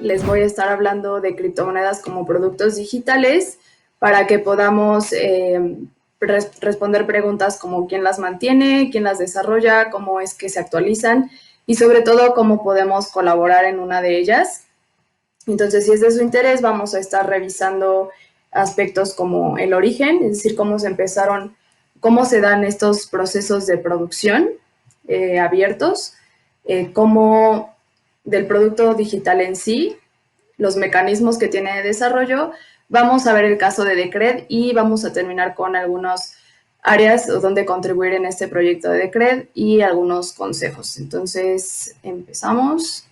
les voy a estar hablando de criptomonedas como productos digitales para que podamos responder preguntas como quién las mantiene, quién las desarrolla, cómo es que se actualizan y sobre todo cómo podemos colaborar en una de ellas. Entonces, si es de su interés, vamos a estar revisando aspectos como el origen, es decir, cómo se empezaron, cómo se dan estos procesos de producción abiertos, cómo del producto digital en sí, los mecanismos que tiene de desarrollo. Vamos a ver el caso de Decred y vamos a terminar con algunas áreas donde contribuir en este proyecto de Decred y algunos consejos. Entonces, empezamos.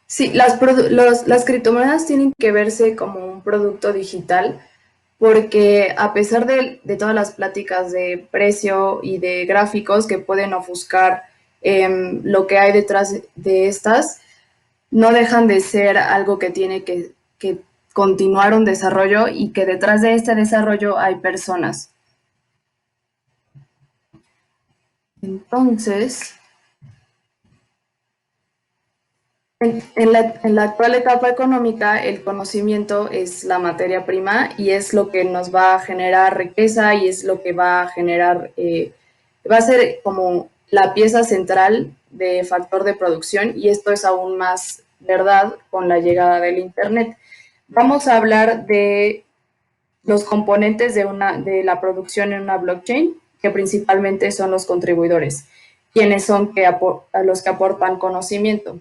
Sí, las criptomonedas tienen que verse como un producto digital porque a pesar de todas las pláticas de precio y de gráficos que pueden ofuscar lo que hay detrás de estas, no dejan de ser algo que tiene que continuar un desarrollo y que detrás de este desarrollo hay personas. Entonces, en la actual etapa económica, el conocimiento es la materia prima y es lo que nos va a generar riqueza y es lo que va a generar, va a ser como la pieza central de factor de producción, y esto es aún más verdad con la llegada del Internet. Vamos a hablar de los componentes de la producción en una blockchain, que principalmente son los contribuidores, quienes son a los que aportan conocimiento.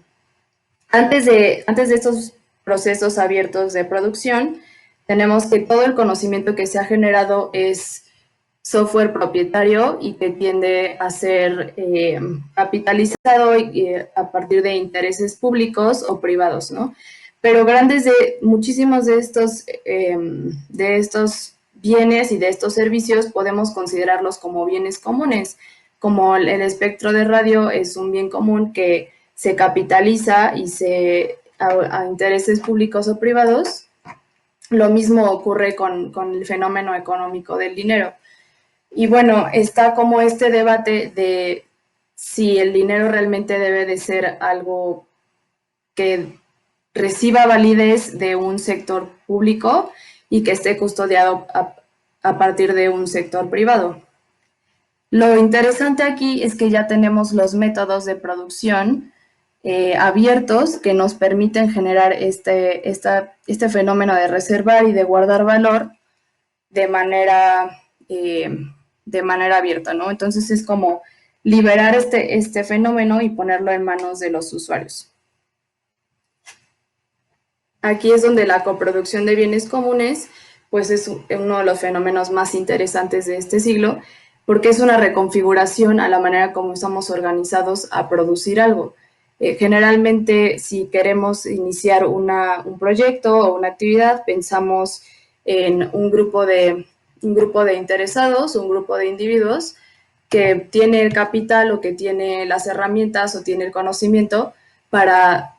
Antes de estos procesos abiertos de producción, tenemos que todo el conocimiento que se ha generado es software propietario y que tiende a ser capitalizado a partir de intereses públicos o privados, ¿no? Pero muchísimos de estos bienes y de estos servicios podemos considerarlos como bienes comunes, como el espectro de radio es un bien común que se capitaliza y a intereses públicos o privados. Lo mismo ocurre con el fenómeno económico del dinero. Y bueno, está como este debate de si el dinero realmente debe de ser algo que reciba validez de un sector público y que esté custodiado a partir de un sector privado. Lo interesante aquí es que ya tenemos los métodos de producción abiertos que nos permiten generar este fenómeno de reservar y de guardar valor de manera, eh, de manera abierta, ¿no? Entonces es como liberar este fenómeno y ponerlo en manos de los usuarios. Aquí es donde la coproducción de bienes comunes pues es uno de los fenómenos más interesantes de este siglo, porque es una reconfiguración a la manera como estamos organizados a producir algo. Generalmente, si queremos iniciar un proyecto o una actividad, pensamos en un grupo de interesados, un grupo de individuos que tiene el capital o que tiene las herramientas o tiene el conocimiento para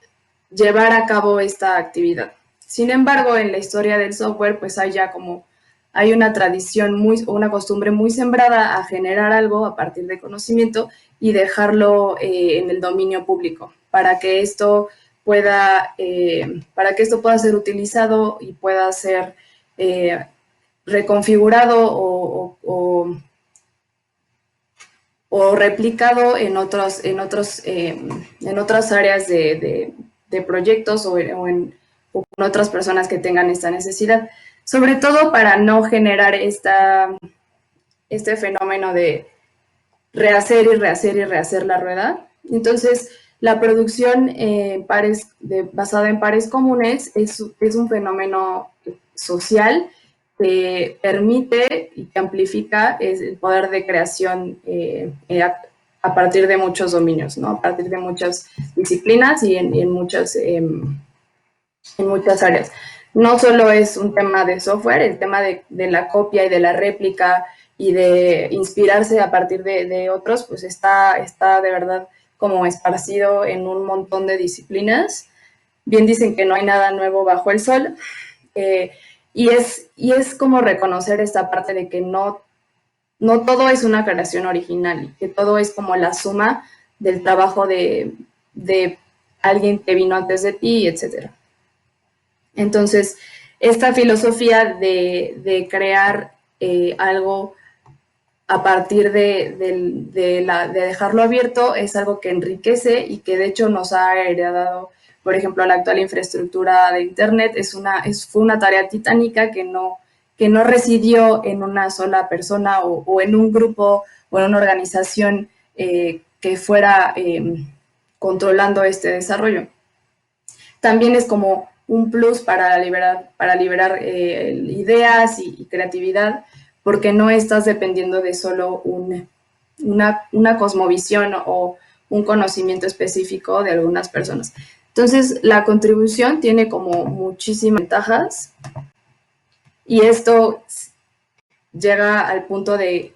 llevar a cabo esta actividad. Sin embargo, en la historia del software, pues hay una tradición una costumbre muy sembrada a generar algo a partir de conocimiento y dejarlo en el dominio público para que esto pueda ser utilizado y pueda ser reconfigurado o replicado en otras áreas de proyectos o con otras personas que tengan esta necesidad, sobre todo para no generar este fenómeno de rehacer y rehacer y rehacer la rueda. Entonces, la producción basada en pares comunes es un fenómeno social que permite y que amplifica el poder de creación a partir de muchos dominios, ¿no? A partir de muchas disciplinas y en muchas áreas. No solo es un tema de software, el tema de la copia y de la réplica y de inspirarse a partir de otros, pues está de verdad como esparcido en un montón de disciplinas. Bien dicen que no hay nada nuevo bajo el sol. Y es como reconocer esta parte de que no todo es una creación original, que todo es como la suma del trabajo de alguien que vino antes de ti, etc. Entonces, esta filosofía de crear algo a partir de dejarlo abierto es algo que enriquece y que de hecho nos ha heredado, por ejemplo, la actual infraestructura de Internet fue una tarea titánica que no residió en una sola persona o en un grupo o en una organización que fuera controlando este desarrollo. También es como un plus para liberar ideas y creatividad, porque no estás dependiendo de solo una cosmovisión o un conocimiento específico de algunas personas. Entonces, la contribución tiene como muchísimas ventajas y esto llega al punto de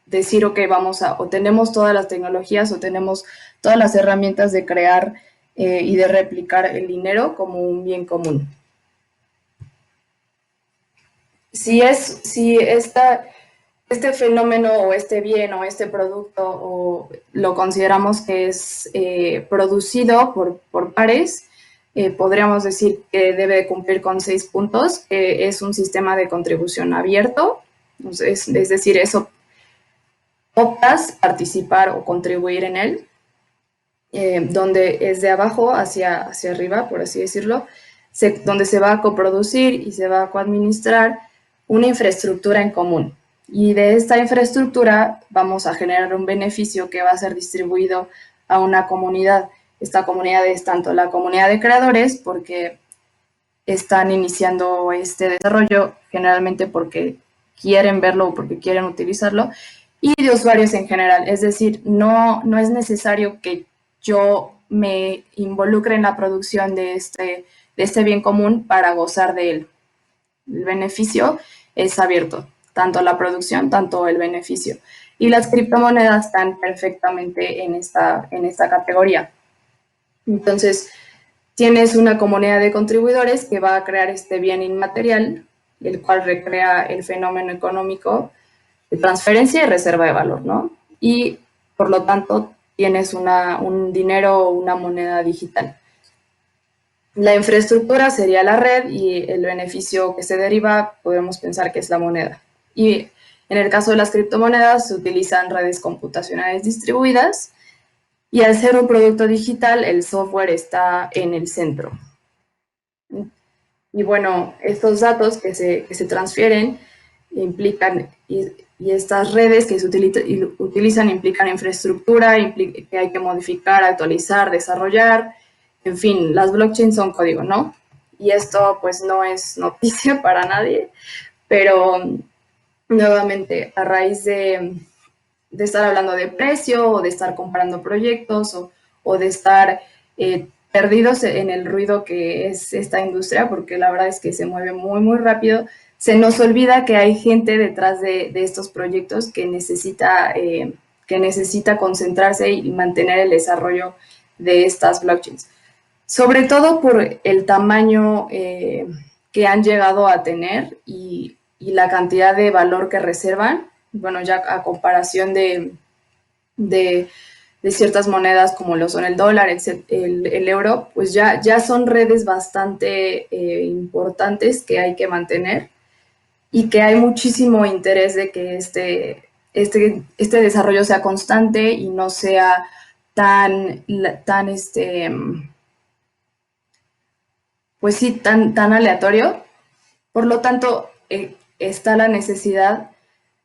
decir, ok, o tenemos todas las tecnologías o tenemos todas las herramientas de crear y de replicar el dinero como un bien común. Si este fenómeno o este bien o este producto o lo consideramos que es producido por pares, podríamos decir que debe cumplir con 6 puntos, que es un sistema de contribución abierto, es decir, eso optas participar o contribuir en él, donde es de abajo hacia arriba, por así decirlo, donde se va a coproducir y se va a coadministrar una infraestructura en común. Y de esta infraestructura vamos a generar un beneficio que va a ser distribuido a una comunidad. Esta comunidad es tanto la comunidad de creadores, porque están iniciando este desarrollo generalmente porque quieren verlo o porque quieren utilizarlo, y de usuarios en general. Es decir, no es necesario que yo me involucre en la producción de este bien común para gozar de él. El beneficio es abierto, tanto la producción, tanto el beneficio. Y las criptomonedas están perfectamente en esta categoría. Entonces, tienes una comunidad de contribuidores que va a crear este bien inmaterial, el cual recrea el fenómeno económico de transferencia y reserva de valor, ¿no? Y por lo tanto tienes un dinero o una moneda digital. La infraestructura sería la red y el beneficio que se deriva podemos pensar que es la moneda. Y en el caso de las criptomonedas se utilizan redes computacionales distribuidas y al ser un producto digital el software está en el centro. Y bueno, estos datos que se transfieren implican, y estas redes que se utilizan implican infraestructura, que hay que modificar, actualizar, desarrollar, en fin, las blockchains son código, ¿no? Y esto pues no es noticia para nadie, pero nuevamente a raíz de estar hablando de precio o de estar comparando proyectos o de estar perdidos en el ruido que es esta industria, porque la verdad es que se mueve muy, muy rápido, se nos olvida que hay gente detrás de estos proyectos que necesita concentrarse y mantener el desarrollo de estas blockchains. Sobre todo por el tamaño que han llegado a tener y la cantidad de valor que reservan. Bueno, ya a comparación de ciertas monedas como lo son el dólar, el euro, pues ya son redes bastante importantes que hay que mantener y que hay muchísimo interés de que este desarrollo sea constante y no sea tan pues sí, tan aleatorio. Por lo tanto, está la necesidad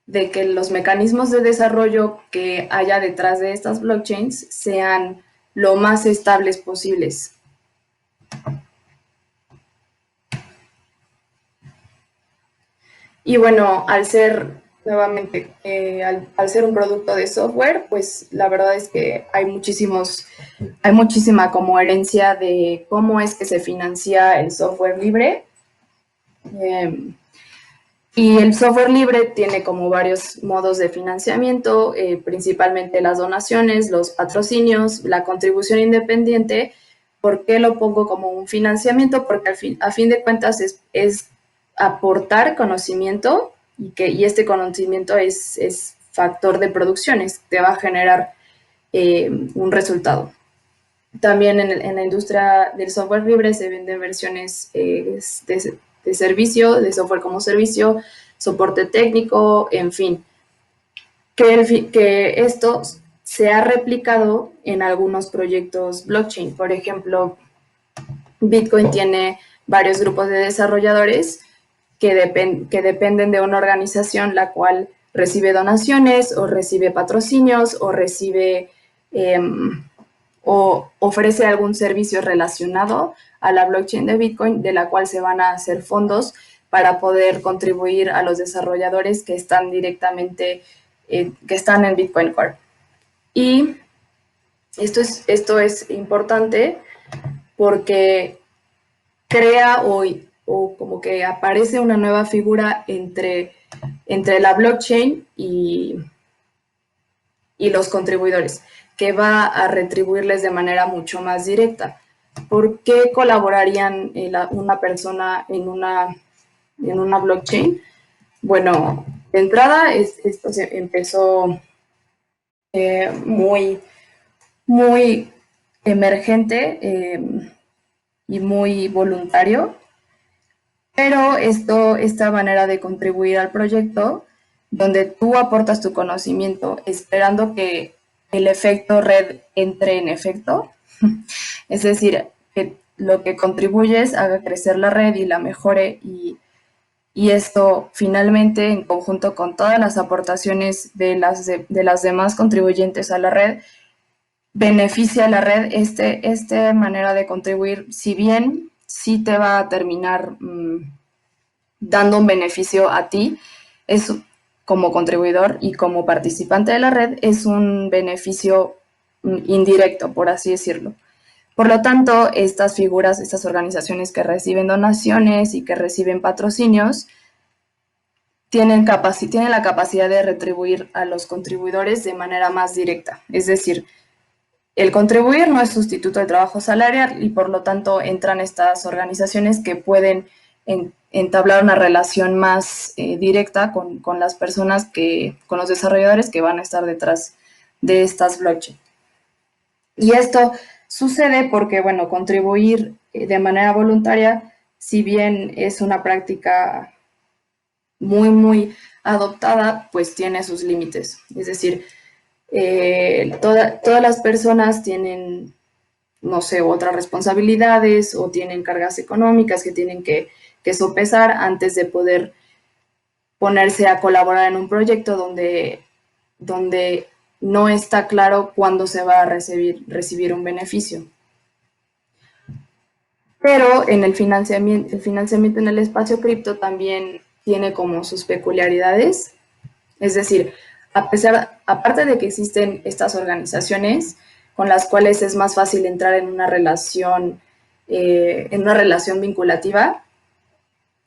de que los mecanismos de desarrollo que haya detrás de estas blockchains sean lo más estables posibles. Y bueno, al ser, nuevamente, al ser un producto de software, pues la verdad es que hay muchísima como herencia de cómo es que se financia el software libre. Y el software libre tiene como varios modos de financiamiento, principalmente las donaciones, los patrocinios, la contribución independiente. ¿Por qué lo pongo como un financiamiento? Porque a fin de cuentas es aportar conocimiento y este conocimiento es factor de producciones, te va a generar un resultado. También en la industria del software libre se venden versiones de servicio, de software como servicio, soporte técnico, en fin. Que esto se ha replicado en algunos proyectos blockchain. Por ejemplo, Bitcoin tiene varios grupos de desarrolladores que dependen de una organización la cual recibe donaciones o recibe patrocinios o recibe o ofrece algún servicio relacionado a la blockchain de Bitcoin, de la cual se van a hacer fondos para poder contribuir a los desarrolladores que están directamente, que están en Bitcoin Core. Y esto es importante porque crea o como que aparece una nueva figura entre la blockchain y los contribuidores, que va a retribuirles de manera mucho más directa. ¿Por qué colaborarían una persona en una blockchain? Bueno, de entrada esto se empezó muy, muy emergente y muy voluntario, pero esta manera de contribuir al proyecto, donde tú aportas tu conocimiento esperando que el efecto red entre en efecto, es decir, que lo que contribuyes haga crecer la red y la mejore y esto finalmente en conjunto con todas las aportaciones de las demás contribuyentes a la red, beneficia a la red. Esta manera de contribuir, si bien sí te va a terminar dando un beneficio a ti, es como contribuidor y como participante de la red, es un beneficio indirecto, por así decirlo. Por lo tanto, estas figuras, estas organizaciones que reciben donaciones y que reciben patrocinios, tienen la capacidad de retribuir a los contribuidores de manera más directa. Es decir, el contribuir no es sustituto del trabajo salarial y por lo tanto entran estas organizaciones que pueden entablar una relación más directa con las personas con los desarrolladores que van a estar detrás de estas blockchain. Y esto sucede porque, bueno, contribuir de manera voluntaria, si bien es una práctica muy, muy adoptada, pues tiene sus límites. Es decir, todas las personas tienen, no sé, otras responsabilidades o tienen cargas económicas que tienen que sopesar antes de poder ponerse a colaborar en un proyecto donde no está claro cuándo se va a recibir un beneficio. Pero en el financiamiento en el espacio cripto también tiene como sus peculiaridades. Es decir, aparte de que existen estas organizaciones con las cuales es más fácil entrar en una relación vinculativa,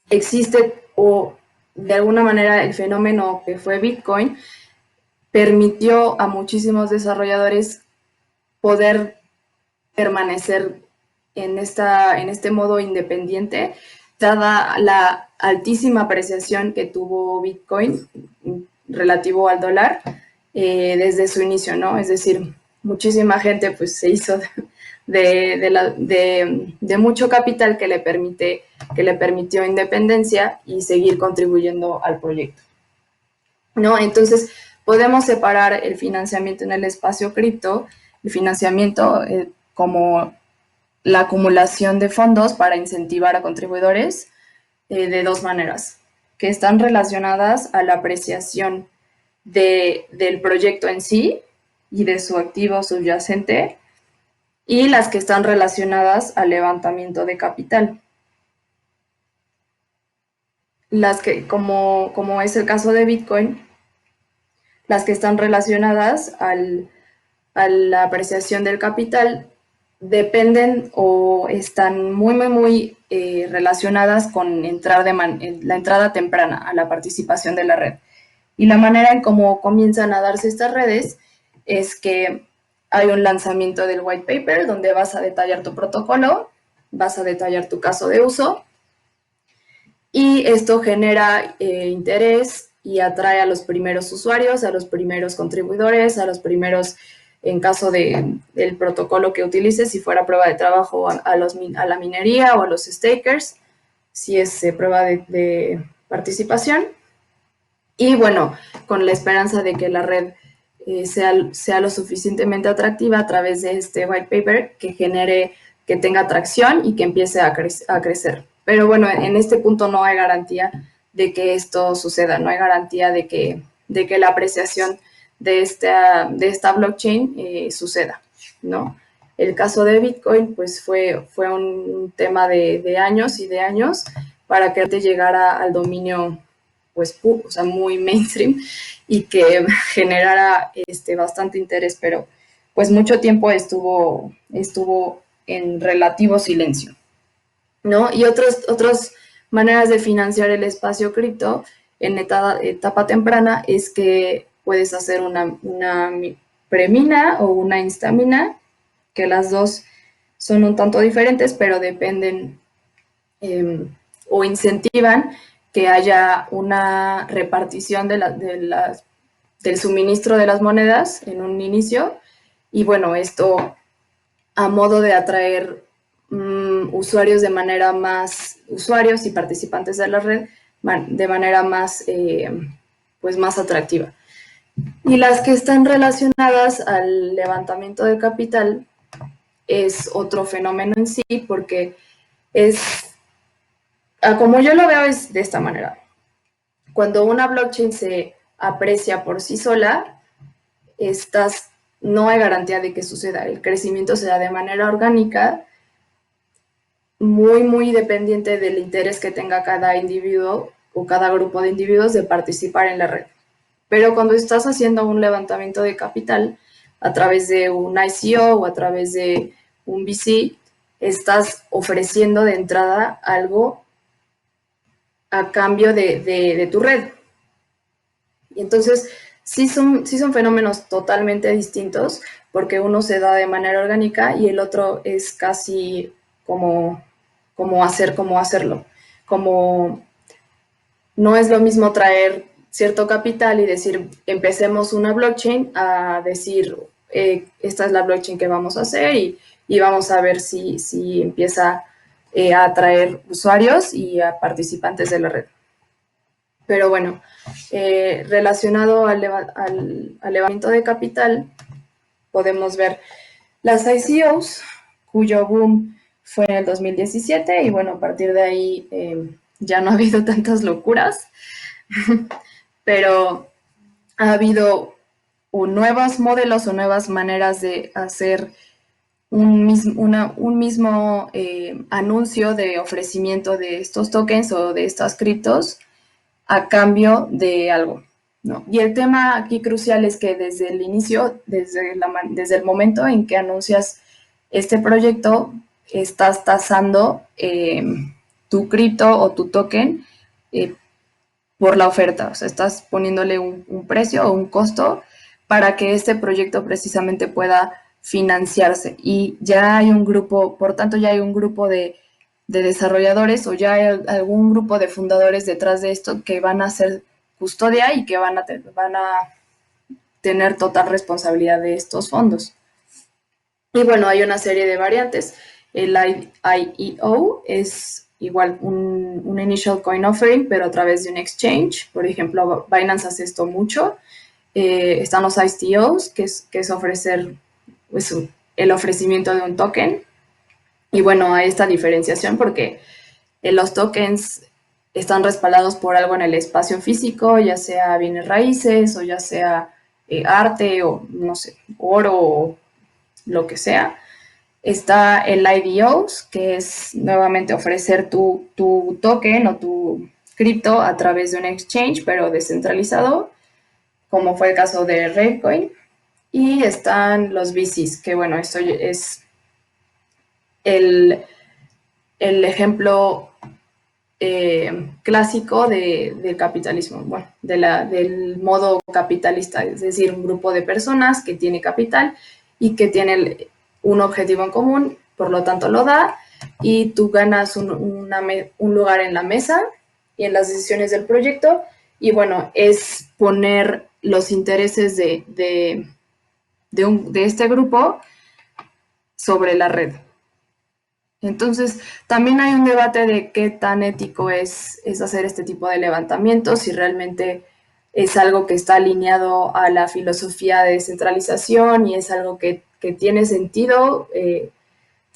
existe o de alguna manera el fenómeno que fue Bitcoin permitió a muchísimos desarrolladores poder permanecer en este modo independiente, dada la altísima apreciación que tuvo Bitcoin relativo al dólar desde su inicio, ¿no? Es decir, muchísima gente pues se hizo de mucho capital que le permitió independencia y seguir contribuyendo al proyecto, ¿no? Entonces, podemos separar el financiamiento en el espacio cripto, el financiamiento como la acumulación de fondos para incentivar a contribuidores de dos maneras, que están relacionadas a la apreciación del proyecto en sí y de su activo subyacente, y las que están relacionadas al levantamiento de capital. Las que, como es el caso de Bitcoin, las que están relacionadas a la apreciación del capital dependen o están muy, muy, muy relacionadas con la entrada temprana a la participación de la red. Y la manera en cómo comienzan a darse estas redes es que hay un lanzamiento del white paper donde vas a detallar tu protocolo, vas a detallar tu caso de uso y esto genera interés y atrae a los primeros usuarios, a los primeros contribuidores, a los primeros en caso del protocolo que utilices, si fuera prueba de trabajo a la minería o a los stakers, si es prueba de participación. Y bueno, con la esperanza de que la red sea lo suficientemente atractiva a través de este white paper que genere, que tenga atracción y que empiece a crecer. Pero bueno, en este punto no hay garantía de que esto suceda, no hay garantía de que la apreciación de esta blockchain suceda, ¿no? El caso de Bitcoin, pues fue un tema de años y de años para que llegara al dominio, pues, o sea, muy mainstream y que generara bastante interés, pero pues mucho tiempo estuvo en relativo silencio, ¿no? Y otras maneras de financiar el espacio cripto en etapa temprana es que puedes hacer una premina o una instamina, que las dos son un tanto diferentes, pero dependen o incentivan que haya una repartición del suministro de las monedas en un inicio. Y bueno, esto a modo de atraer usuarios de manera más, usuarios y participantes de la red de manera más, pues más atractiva. Y las que están relacionadas al levantamiento de capital es otro fenómeno en sí, porque como yo lo veo es de esta manera. Cuando una blockchain se aprecia por sí sola, no hay garantía de que suceda. El crecimiento se da de manera orgánica, muy, muy dependiente del interés que tenga cada individuo o cada grupo de individuos de participar en la red. Pero cuando estás haciendo un levantamiento de capital a través de un ICO o a través de un VC, estás ofreciendo de entrada algo a cambio de tu red. Y entonces sí son fenómenos totalmente distintos, porque uno se da de manera orgánica y el otro es casi como hacerlo. Como no es lo mismo traer cierto capital y decir, empecemos una blockchain, a decir, esta es la blockchain que vamos a hacer y vamos a ver si empieza a atraer usuarios y a participantes de la red. Pero bueno, relacionado al levantamiento de capital, podemos ver las ICOs, cuyo boom fue en el 2017 y bueno, a partir de ahí ya no ha habido tantas locuras, pero ha habido nuevos modelos o nuevas maneras de hacer un mismo anuncio de ofrecimiento de estos tokens o de estas criptos a cambio de algo, ¿no? Y el tema aquí crucial es que desde el inicio, desde el momento en que anuncias este proyecto, estás tasando tu cripto o tu token por la oferta, o sea, estás poniéndole un precio o un costo para que este proyecto precisamente pueda financiarse. Y ya hay un grupo, por tanto, ya hay un grupo de desarrolladores o ya hay algún grupo de fundadores detrás de esto que van a ser custodia y que van a tener total responsabilidad de estos fondos. Y bueno, hay una serie de variantes. El IEO es igual un initial coin offering, pero a través de un exchange. Por ejemplo, Binance hace esto mucho. Están los ICOs, que es ofrecer pues, el ofrecimiento de un token. Y bueno, hay esta diferenciación porque los tokens están respaldados por algo en el espacio físico, ya sea bienes raíces o ya sea arte o no sé, oro o lo que sea. Está el IDOs, que es nuevamente ofrecer tu token o tu cripto a través de un exchange, pero descentralizado, como fue el caso de Ravecoin. Y están los VCs, que bueno, esto es el ejemplo clásico del capitalismo, bueno, del modo capitalista, es decir, un grupo de personas que tiene capital y que tiene un objetivo en común, por lo tanto lo da, y tú ganas un lugar en la mesa y en las decisiones del proyecto, y bueno, es poner los intereses de de este grupo sobre la red. Entonces, también hay un debate de qué tan ético es hacer este tipo de levantamientos, si realmente es algo que está alineado a la filosofía de descentralización y es algo que tiene sentido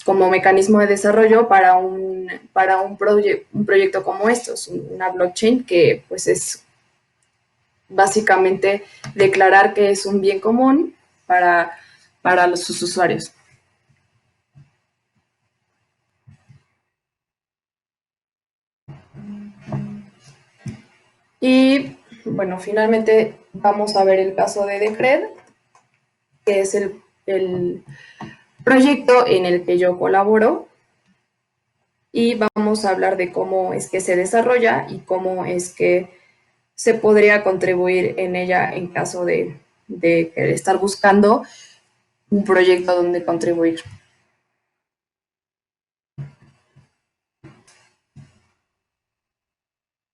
como mecanismo de desarrollo para un proyecto como estos, una blockchain que pues es básicamente declarar que es un bien común para sus usuarios. Y bueno, finalmente vamos a ver el caso de Decred, que es el proyecto en el que yo colaboro, y vamos a hablar de cómo es que se desarrolla y cómo es que se podría contribuir en ella en caso de estar buscando un proyecto donde contribuir.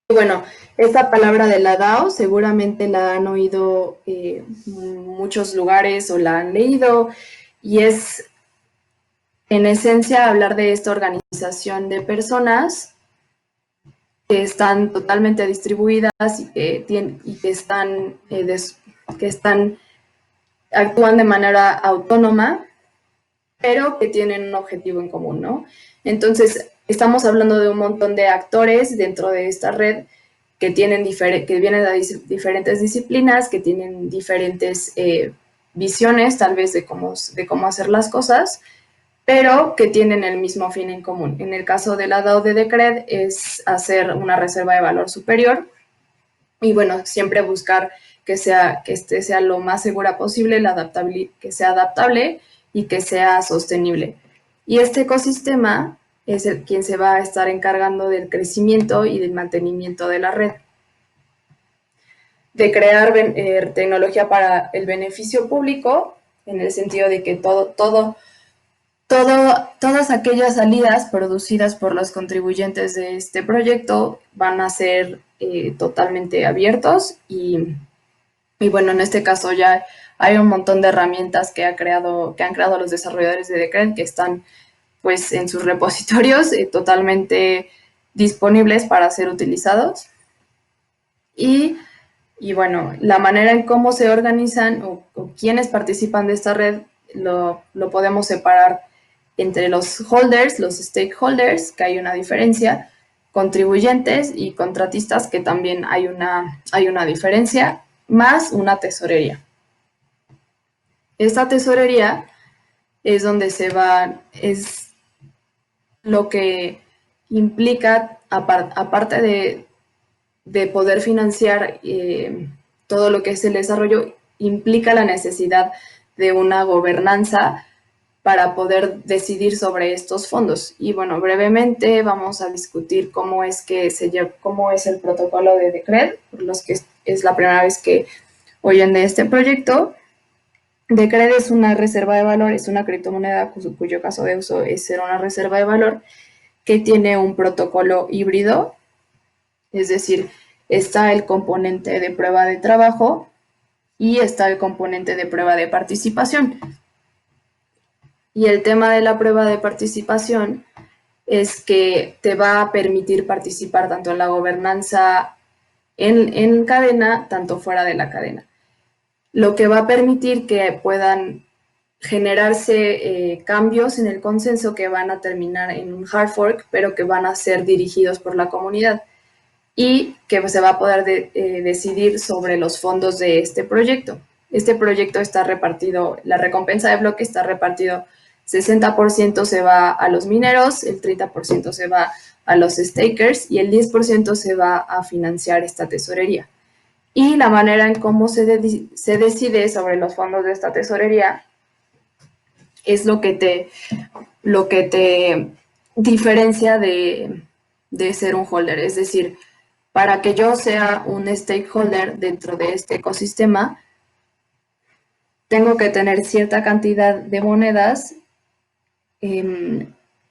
Bueno, esta palabra de la DAO seguramente la han oído en muchos lugares o la han leído, y es en esencia hablar de esta organización de personas que están totalmente distribuidas y que están actúan de manera autónoma, pero que tienen un objetivo en común, ¿no? Entonces, estamos hablando de un montón de actores dentro de esta red que que vienen de diferentes disciplinas, que tienen diferentes visiones, tal vez, de cómo hacer las cosas, pero que tienen el mismo fin en común. En el caso de la DAO de Decred es hacer una reserva de valor superior y, bueno, siempre buscar que este sea lo más segura posible, que sea adaptable y que sea sostenible. Y este ecosistema es quien se va a estar encargando del crecimiento y del mantenimiento de la red, de crear tecnología para el beneficio público, en el sentido de que todas aquellas salidas producidas por los contribuyentes de este proyecto van a ser totalmente abiertos y bueno, en este caso ya hay un montón de herramientas que han creado los desarrolladores de Decred, que están pues en sus repositorios totalmente disponibles para ser utilizados. Y bueno, la manera en cómo se organizan o quienes participan de esta red lo podemos separar entre los holders, los stakeholders, que hay una diferencia, contribuyentes y contratistas, que también hay una diferencia, más una tesorería. Esta tesorería es donde es lo que implica, aparte de poder financiar todo lo que es el desarrollo, implica la necesidad de una gobernanza para poder decidir sobre estos fondos. Y bueno, brevemente vamos a discutir cómo es el protocolo de Decred, por los que es la primera vez que oyen de este proyecto. Decred es una reserva de valor, es una criptomoneda cuyo caso de uso es ser una reserva de valor que tiene un protocolo híbrido, es decir, está el componente de prueba de trabajo y está el componente de prueba de participación. Y el tema de la prueba de participación es que te va a permitir participar tanto en la gobernanza en cadena, tanto fuera de la cadena. Lo que va a permitir que puedan generarse cambios en el consenso que van a terminar en un hard fork, pero que van a ser dirigidos por la comunidad y que se va a poder decidir sobre los fondos de este proyecto. Este proyecto está repartido, la recompensa de bloque está repartido 60% se va a los mineros, el 30% se va a los stakers y el 10% se va a financiar esta tesorería. Y la manera en cómo se decide sobre los fondos de esta tesorería es lo que te diferencia de ser un holder. Es decir, para que yo sea un stakeholder dentro de este ecosistema, tengo que tener cierta cantidad de monedas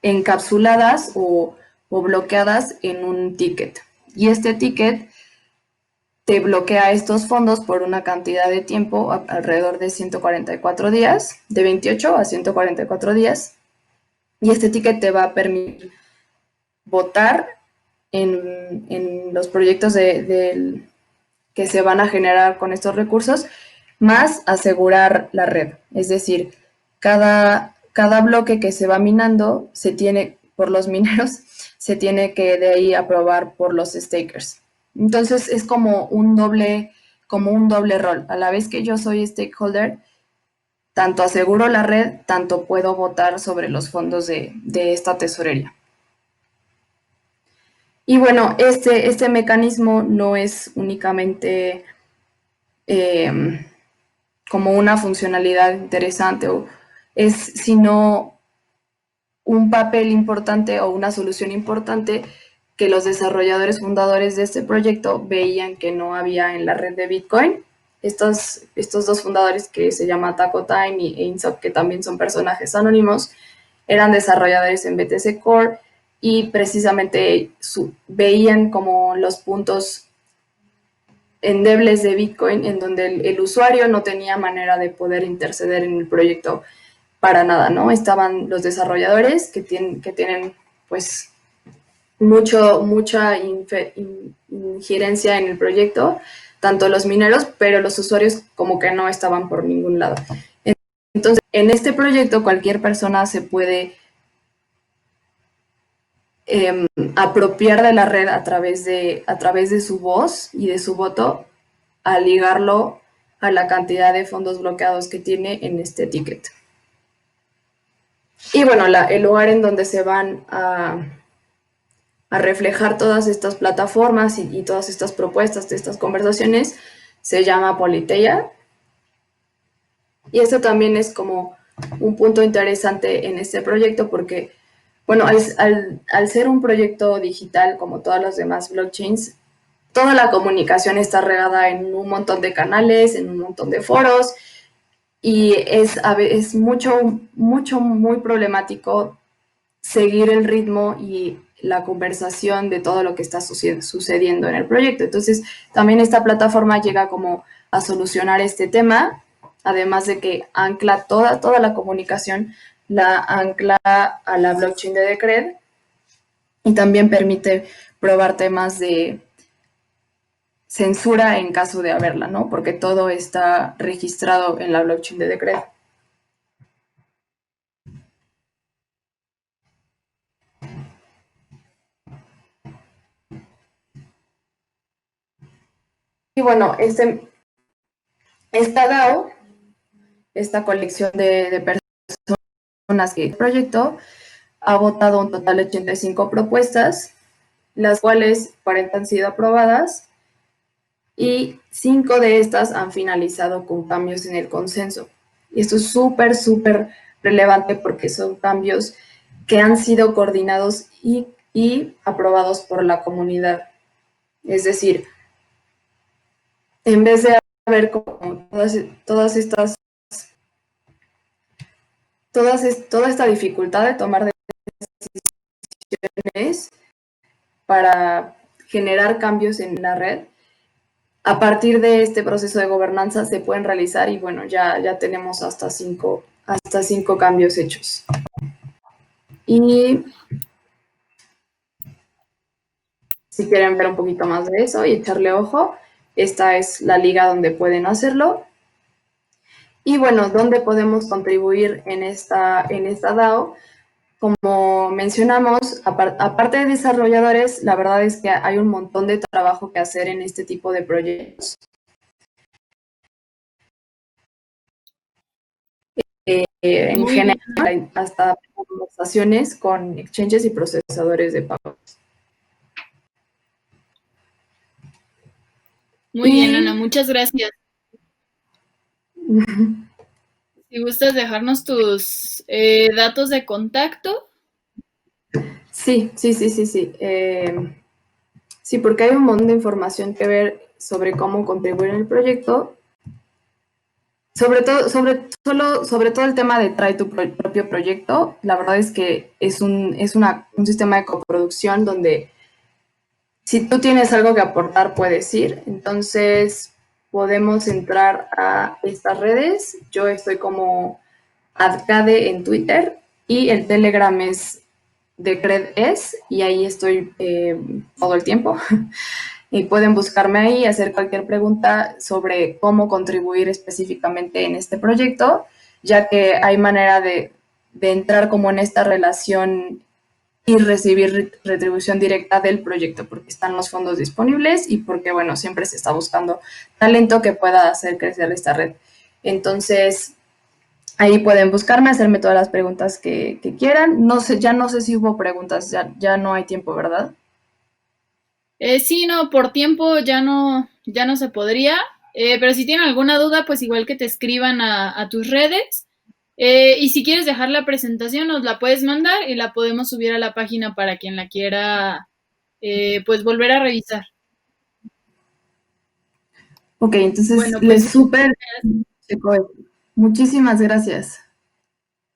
encapsuladas o bloqueadas en un ticket. Y este ticket te bloquea estos fondos por una cantidad de tiempo, alrededor de 144 días, de 28 a 144 días, y este ticket te va a permitir votar en los proyectos que se van a generar con estos recursos, más asegurar la red. Es decir, cada bloque que se va minando se tiene, por los mineros, se tiene que de ahí aprobar por los stakers. Entonces es como un doble rol. A la vez que yo soy stakeholder, tanto aseguro la red, tanto puedo votar sobre los fondos de esta tesorería. Y bueno, este mecanismo no es únicamente como una funcionalidad interesante, sino un papel importante o una solución importante que los desarrolladores fundadores de este proyecto veían que no había en la red de Bitcoin. Estos dos fundadores, que se llama Taco Time e Insop, que también son personajes anónimos, eran desarrolladores en BTC Core y precisamente veían como los puntos endebles de Bitcoin, en donde el usuario no tenía manera de poder interceder en el proyecto para nada, ¿no? Estaban los desarrolladores que tienen pues mucha injerencia en el proyecto, tanto los mineros, pero los usuarios como que no estaban por ningún lado. Entonces, en este proyecto cualquier persona se puede apropiar de la red a través de su voz y de su voto, a ligarlo a la cantidad de fondos bloqueados que tiene en este ticket. Y bueno, el lugar en donde se van a reflejar todas estas plataformas y todas estas propuestas, de estas conversaciones, se llama Politeia. Y eso también es como un punto interesante en este proyecto porque, bueno, al ser un proyecto digital como todas las demás blockchains, toda la comunicación está regada en un montón de canales, en un montón de foros, y es muy problemático seguir el ritmo y la conversación de todo lo que está sucediendo en el proyecto. Entonces, también esta plataforma llega como a solucionar este tema, además de que ancla toda la comunicación, la ancla a la blockchain de Decred, y también permite probar temas de censura en caso de haberla, ¿no? Porque todo está registrado en la blockchain de Decred. Y bueno, esta DAO, esta colección de personas que el proyecto ha votado un total de 85 propuestas, las cuales 40 han sido aprobadas y 5 de estas han finalizado con cambios en el consenso. Y esto es súper relevante porque son cambios que han sido coordinados y aprobados por la comunidad. Es decir, en vez de haber como toda esta dificultad de tomar decisiones para generar cambios en la red, a partir de este proceso de gobernanza se pueden realizar y bueno, ya tenemos hasta cinco cambios hechos. Y si quieren ver un poquito más de eso y echarle ojo, esta es la liga donde pueden hacerlo. Y bueno, ¿dónde podemos contribuir en esta DAO? Como mencionamos, aparte de desarrolladores, la verdad es que hay un montón de trabajo que hacer en este tipo de proyectos. En general, hasta conversaciones con exchanges y procesadores de pagos. Muy bien, Ana, muchas gracias. Si gustas dejarnos tus datos de contacto. Sí. Sí, porque hay un montón de información que ver sobre cómo contribuir en el proyecto. Sobre todo el tema de trae tu propio proyecto. La verdad es que es un sistema de coproducción donde Si tú tienes algo que aportar, puedes ir. Entonces, podemos entrar a estas redes. Yo estoy como Arcade en Twitter y el Telegram es Decred y ahí estoy todo el tiempo. Y pueden buscarme ahí, hacer cualquier pregunta sobre cómo contribuir específicamente en este proyecto, ya que hay manera de entrar como en esta relación y recibir retribución directa del proyecto, porque están los fondos disponibles y porque, bueno, siempre se está buscando talento que pueda hacer crecer esta red. Entonces, ahí pueden buscarme, hacerme todas las preguntas que quieran. No sé, ya no sé si hubo preguntas, ya no hay tiempo, ¿verdad? Sí, no, por tiempo ya no se podría, pero si tienen alguna duda, pues igual que te escriban a tus redes. Y si quieres dejar la presentación, nos la puedes mandar y la podemos subir a la página para quien la quiera, pues volver a revisar. Ok, entonces Bueno, pues les súper checo esto. Muchísimas gracias.